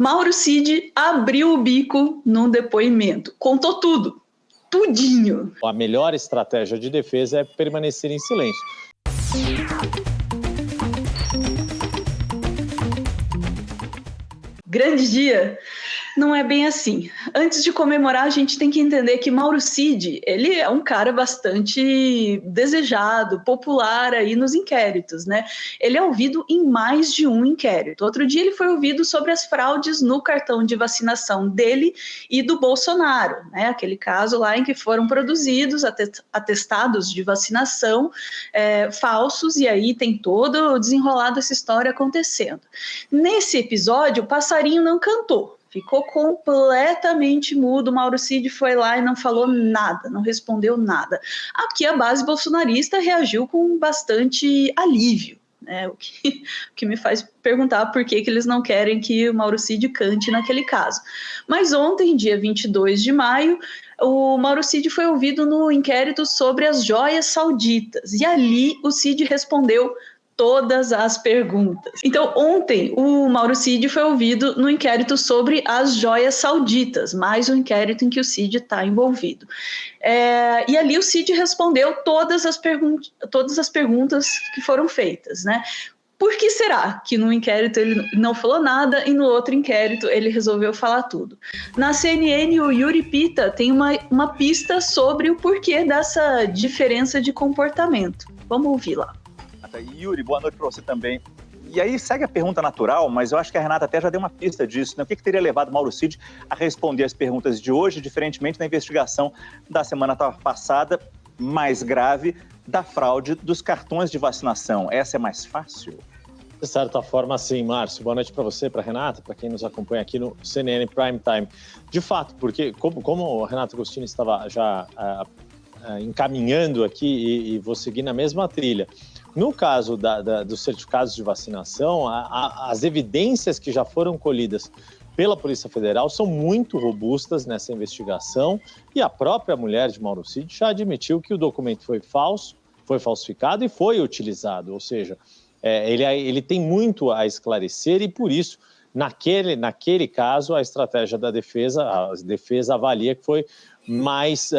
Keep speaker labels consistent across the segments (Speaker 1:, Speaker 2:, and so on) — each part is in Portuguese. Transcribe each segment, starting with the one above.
Speaker 1: Mauro Cid abriu o bico num depoimento, contou tudo, tudinho.
Speaker 2: A melhor estratégia de defesa é permanecer em silêncio.
Speaker 1: Grande dia! Não é bem assim. Antes de comemorar, a gente tem que entender que Mauro Cid, ele é um cara bastante desejado, popular aí nos inquéritos, né? Ele é ouvido em mais de um inquérito. Outro dia ele foi ouvido sobre as fraudes no cartão de vacinação dele e do Bolsonaro, né? Aquele caso lá em que foram produzidos atestados de vacinação falsos, e aí tem todo o desenrolar dessa história acontecendo. Nesse episódio, o passarinho não cantou. Ficou completamente mudo. Mauro Cid foi lá e não falou nada, não respondeu nada. Aqui a base bolsonarista reagiu com bastante alívio, né? O que me faz perguntar por que eles não querem que o Mauro Cid cante naquele caso. Mas ontem, dia 22 de maio, o Mauro Cid foi ouvido no inquérito sobre as joias sauditas. E ali o Cid respondeu todas as perguntas. Então, ontem, o Mauro Cid foi ouvido no inquérito sobre as joias sauditas, mais um inquérito em que o Cid está envolvido. E ali o Cid respondeu todas as perguntas que foram feitas, né? Por que será que no inquérito ele não falou nada e no outro inquérito ele resolveu falar tudo? Na CNN, o Yuri Pita tem uma pista sobre o porquê dessa diferença de comportamento. Vamos ouvir lá.
Speaker 3: Yuri, boa noite para você também. E aí segue a pergunta natural, mas eu acho que a Renata até já deu uma pista disso, né? O que teria levado Mauro Cid a responder as perguntas de hoje, diferentemente da investigação da semana passada, mais grave, da fraude dos cartões de vacinação? Essa é mais fácil?
Speaker 2: De certa forma, sim, Márcio. Boa noite para você, para a Renata, para quem nos acompanha aqui no CNN Prime Time. De fato, porque como o Renato Agostini estava já encaminhando aqui e vou seguir na mesma trilha. No caso dos certificados de vacinação, as evidências que já foram colhidas pela Polícia Federal são muito robustas nessa investigação e a própria mulher de Mauro Cid já admitiu que o documento foi falso, foi falsificado e foi utilizado, ou seja, ele tem muito a esclarecer e por isso, naquele caso, a estratégia da defesa, a defesa avalia que foi mais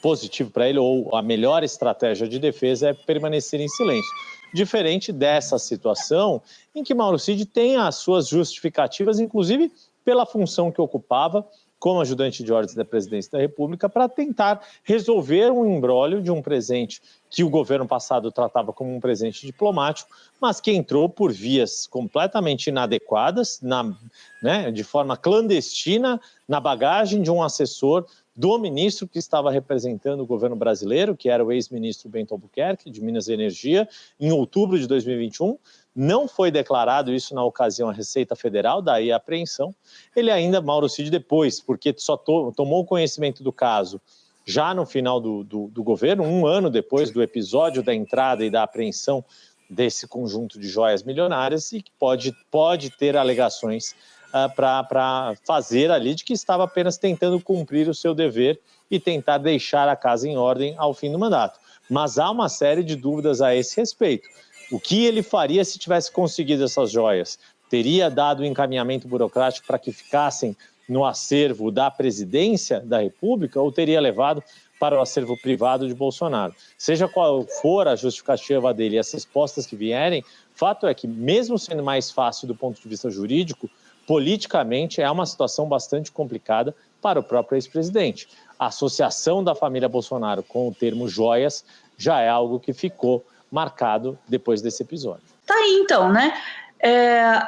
Speaker 2: positivo para ele, ou a melhor estratégia de defesa é permanecer em silêncio. Diferente dessa situação em que Mauro Cid tem as suas justificativas, inclusive pela função que ocupava como ajudante de ordens da presidência da República, para tentar resolver um imbróglio de um presente que o governo passado tratava como um presente diplomático, mas que entrou por vias completamente inadequadas, de forma clandestina, na bagagem de um assessor do ministro que estava representando o governo brasileiro, que era o ex-ministro Bento Albuquerque, de Minas e Energia, em outubro de 2021. Não foi declarado isso na ocasião à Receita Federal, daí a apreensão. Ele ainda, Mauro Cid, depois, porque só tomou conhecimento do caso já no final do governo, um ano depois do episódio da entrada e da apreensão desse conjunto de joias milionárias, e que pode ter alegações para fazer ali de que estava apenas tentando cumprir o seu dever e tentar deixar a casa em ordem ao fim do mandato. Mas há uma série de dúvidas a esse respeito. O que ele faria se tivesse conseguido essas joias? Teria dado encaminhamento burocrático para que ficassem no acervo da presidência da República ou teria levado para o acervo privado de Bolsonaro? Seja qual for a justificativa dele e as respostas que vierem, fato é que, mesmo sendo mais fácil do ponto de vista jurídico, politicamente é uma situação bastante complicada para o próprio ex-presidente. A associação da família Bolsonaro com o termo joias já é algo que ficou marcado depois desse episódio.
Speaker 1: Tá aí então, né?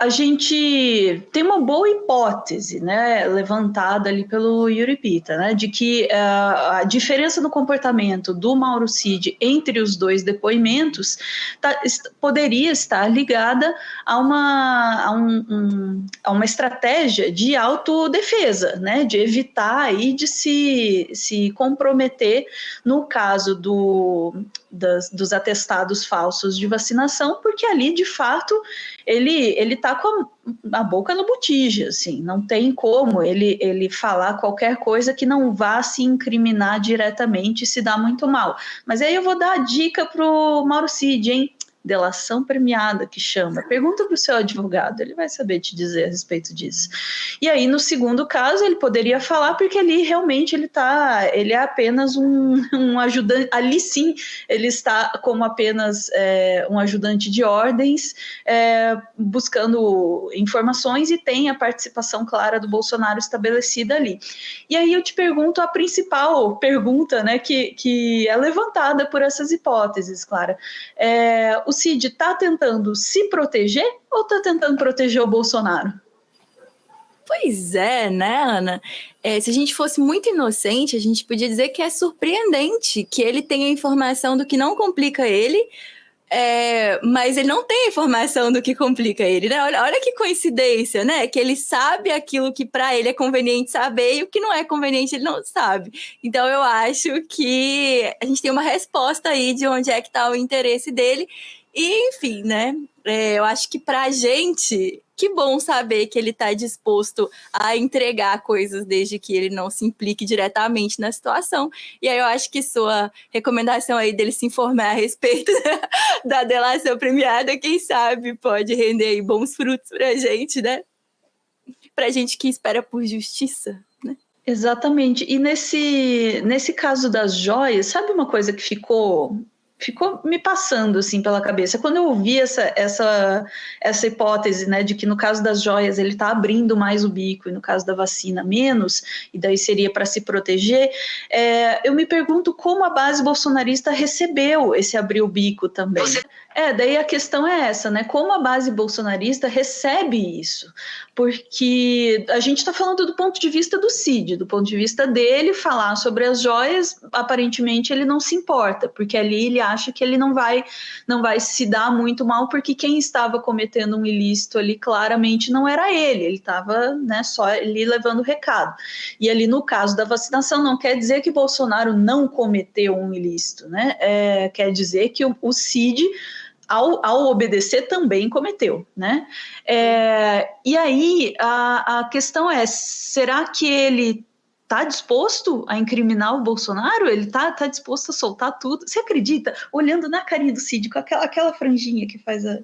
Speaker 1: A gente tem uma boa hipótese, né, levantada ali pelo Yuri Pita, né, de que a diferença no comportamento do Mauro Cid entre os dois depoimentos poderia estar ligada a uma estratégia de autodefesa, né, de evitar aí de se comprometer no caso dos atestados falsos de vacinação, porque ali, de fato, ele está com a boca no botija, assim, não tem como ele falar qualquer coisa que não vá se incriminar diretamente e se dar muito mal. Mas aí eu vou dar a dica pro Mauro Cid, hein? Delação premiada, que chama. Pergunta para o seu advogado, ele vai saber te dizer a respeito disso. E aí, no segundo caso, ele poderia falar, porque ali realmente ele é apenas um ajudante, ali sim, ele está como apenas um ajudante de ordens, buscando informações, e tem a participação clara do Bolsonaro estabelecida ali. E aí eu te pergunto a principal pergunta, né, que é levantada por essas hipóteses, Clara. O Cid está tentando se proteger ou está tentando proteger o Bolsonaro?
Speaker 4: Pois é, né, Ana? Se a gente fosse muito inocente, a gente podia dizer que é surpreendente que ele tenha informação do que não complica ele, mas ele não tem informação do que complica ele, né? Olha que coincidência, né? Que ele sabe aquilo que para ele é conveniente saber e o que não é conveniente ele não sabe. Então eu acho que a gente tem uma resposta aí de onde é que está o interesse dele. E, enfim, né? Eu acho que pra gente, que bom saber que ele está disposto a entregar coisas desde que ele não se implique diretamente na situação. E aí eu acho que sua recomendação aí dele se informar a respeito da delação premiada, quem sabe pode render aí bons frutos pra gente, né? Pra gente que espera por justiça, né?
Speaker 1: Exatamente. E nesse caso das joias, sabe uma coisa que ficou me passando assim pela cabeça quando eu ouvi essa hipótese, né, de que no caso das joias ele está abrindo mais o bico e no caso da vacina menos, e daí seria para se proteger. Eu me pergunto como a base bolsonarista recebeu esse abrir o bico também. Daí a questão é essa, né? Como a base bolsonarista recebe isso? Porque a gente está falando do ponto de vista do Cid, do ponto de vista dele, falar sobre as joias, aparentemente ele não se importa, porque ali ele acha que ele não vai se dar muito mal, porque quem estava cometendo um ilícito ali claramente não era ele estava, né, só ali levando o recado. E ali no caso da vacinação não quer dizer que Bolsonaro não cometeu um ilícito, né? Quer dizer que o Cid, ao obedecer, também cometeu, né? E aí a questão é, será que ele está disposto a incriminar o Bolsonaro? Ele está disposto a soltar tudo? Você acredita? Olhando na carinha do Cid, com aquela franjinha que faz a...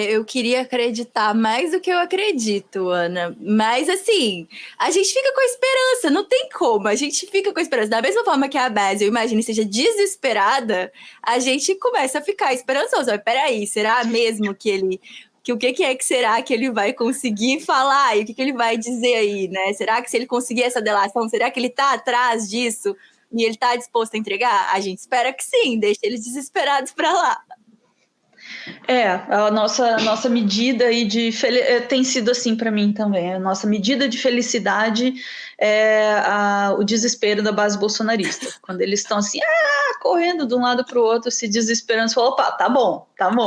Speaker 4: Eu queria acreditar mais do que eu acredito, Ana. Mas, assim, a gente fica com a esperança, não tem como. A gente fica com a esperança. Da mesma forma que a base, eu imagino, seja desesperada, a gente começa a ficar esperançoso. Mas, peraí, será mesmo que o que é que será que ele vai conseguir falar? E o que ele vai dizer aí, né? Será que se ele conseguir essa delação, será que ele está atrás disso e ele está disposto a entregar? A gente espera que sim, deixa eles desesperados para lá.
Speaker 1: A nossa medida aí tem sido assim para mim também. A nossa medida de felicidade o desespero da base bolsonarista. Quando eles estão assim, correndo de um lado para o outro, se desesperando, você fala, opa, tá bom,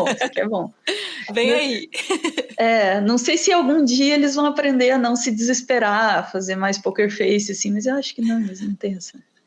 Speaker 1: isso aqui é bom.
Speaker 4: Vem aí.
Speaker 1: Não sei se algum dia eles vão aprender a não se desesperar, a fazer mais poker face, assim, mas eu acho que não, eles não têm essa...